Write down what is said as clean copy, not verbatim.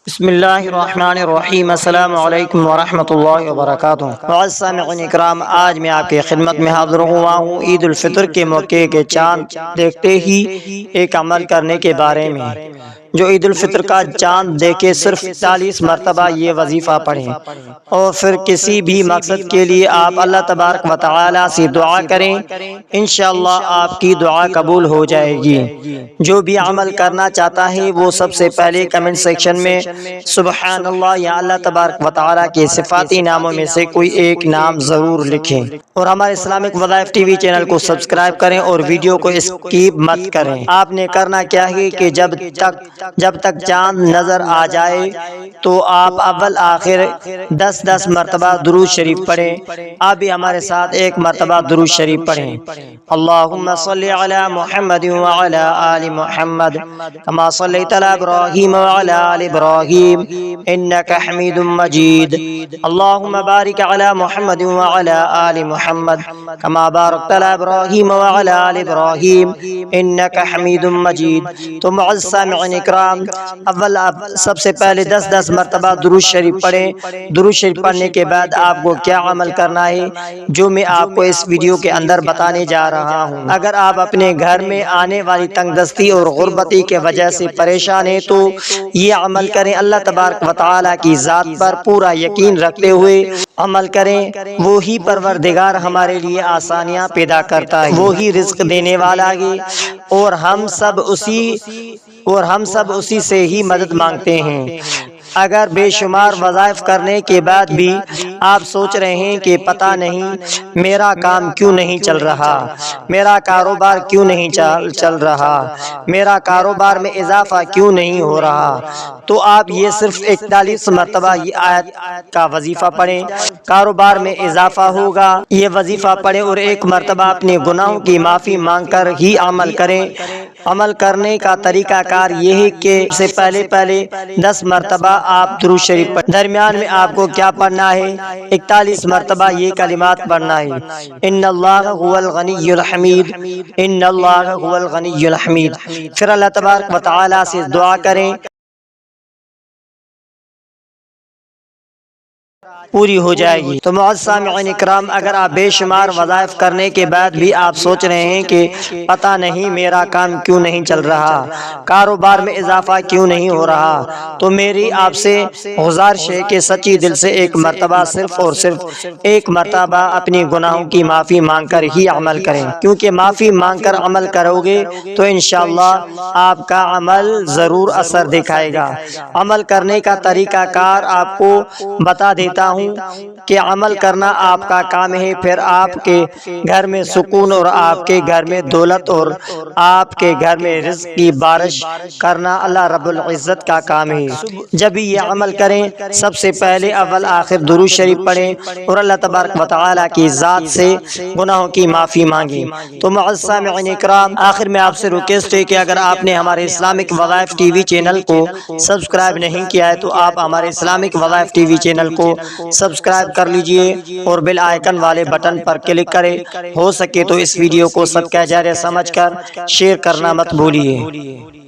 بسم اللہ الرحمن الرحیم۔ السلام علیکم ورحمۃ اللہ وبرکاتہ۔ معزز سامعین اکرام، آج میں آپ کی خدمت میں حاضر ہوا ہوں عید الفطر کے موقع کے چاند دیکھتے ہی ایک عمل کرنے کے بارے میں۔ جو عید الفطر کا چاند دیکھے صرف 40 مرتبہ یہ وظیفہ پڑھیں اور پھر کسی بھی مقصد کے لیے آپ اللہ تبارک و تعالی سے دعا کریں، انشاءاللہ آپ کی دعا قبول ہو جائے گی۔ جو بھی عمل کرنا چاہتا ہے وہ سب سے پہلے کمنٹ سیکشن میں سبحان اللہ یا اللہ تبارک و تعالی کے صفاتی ناموں میں سے کوئی ایک نام ضرور لکھیں، اور ہمارے اسلامک وظائف ٹی وی چینل کو سبسکرائب کریں اور ویڈیو کو اسکیپ مت کریں۔ آپ نے کرنا کیا ہے کہ جب تک چاند نظر آ جائے تو آپ اول آخر 10 مرتبہ درود شریف پڑھیں۔ آپ بھی ہمارے ساتھ ایک مرتبہ درود شریف پڑھیں۔ اللہم صلی علی محمد وعلی آل محمد کما صلیت علی ابراہیم وعلی آل ابراہیم انک حمید مجید۔ اللہم بارک علی محمد وعلی آل محمد کما بارکت علی ابراہیم وعلی آل ابراہیم انک حمید مجید۔ تو معزز سامعین اکرام، سب سے پہلے 10 مرتبہ درود شریف پڑھیں۔ درود شریف پڑھنے کے بعد آپ کو کیا عمل کرنا ہے جو میں آپ کو اس ویڈیو کے اندر بتانے جا رہا ہوں۔ اگر آپ اپنے گھر میں آنے والی تنگ دستی اور غربتی کے وجہ سے پریشان ہیں تو یہ عمل کریں۔ اللہ تبارک و تعالی کی ذات پر پورا یقین رکھتے ہوئے عمل کریں۔ وہی پروردگار ہمارے لیے آسانیاں پیدا کرتا ہے، وہی رزق دینے والا ہے، اور ہم سب اسی سے ہی مدد مانگتے ہیں۔ اگر بے شمار وظائف کرنے کے بعد بھی آپ سوچ رہے ہیں کہ پتہ نہیں میرا کام کیوں نہیں چل رہا، میرا کاروبار کیوں نہیں چل رہا، میرا کاروبار میں اضافہ کیوں نہیں ہو رہا، تو آپ یہ صرف 41 مرتبہ یہ آیت کا وظیفہ پڑھیں، کاروبار میں اضافہ ہوگا۔ یہ وظیفہ پڑھیں اور ایک مرتبہ اپنے گناہوں کی معافی مانگ کر ہی عمل کریں۔ عمل کرنے کا طریقہ کار یہ ہے کہ سے پہلے 10 مرتبہ آپ درود شریف پڑھیں۔ درمیان میں آپ کو کیا پڑھنا ہے؟ 41 مرتبہ یہ کلمات پڑھنا ہے، ان اللہ هو الغنی الحمید، ان اللہ هو الغنی الحمید۔ پھر اللہ تبارک و تعالی سے دعا کریں، پوری ہو جائے گی۔ تو معزز سامعین اکرام، اگر آپ بے شمار وظائف کرنے کے بعد بھی آپ سوچ رہے ہیں کہ پتہ نہیں میرا کام کیوں نہیں چل رہا، کاروبار میں اضافہ کیوں نہیں ہو رہا، تو میری آپ سے گزارش ہے کہ سچی دل سے ایک مرتبہ صرف اور صرف ایک مرتبہ اپنی گناہوں کی معافی مانگ کر ہی عمل کریں، کیونکہ معافی مانگ کر عمل کرو گے تو انشاءاللہ آپ کا عمل ضرور اثر دکھائے گا۔ عمل کرنے کا طریقہ کار آپ کو بتا دیتا ہوں کہ عمل کرنا آپ کا کام ہے، پھر آپ کے گھر میں سکون اور آپ کے گھر میں دولت اور آپ کے گھر میں رزق کی بارش کرنا اللہ رب العزت کا کام ہے۔ جب بھی یہ عمل کریں، سب سے پہلے اول آخر درود شریف پڑھیں اور اللہ تبارک و تعالی کی ذات سے گناہوں کی معافی مانگیں۔ تو معزز سامعین اکرام، آخر میں آپ سے ریکویسٹ ہے کہ اگر آپ نے ہمارے اسلامک وظائف ٹی وی چینل کو سبسکرائب نہیں کیا ہے تو آپ ہمارے اسلامک وظائف ٹی وی چینل کو سبسکرائب کر لیجئے اور بیل آئیکن والے بٹن پر کلک کریں۔ ہو سکے تو اس ویڈیو کو صدقہ جاریہ سمجھ کر شیئر کرنا مت بھولیے۔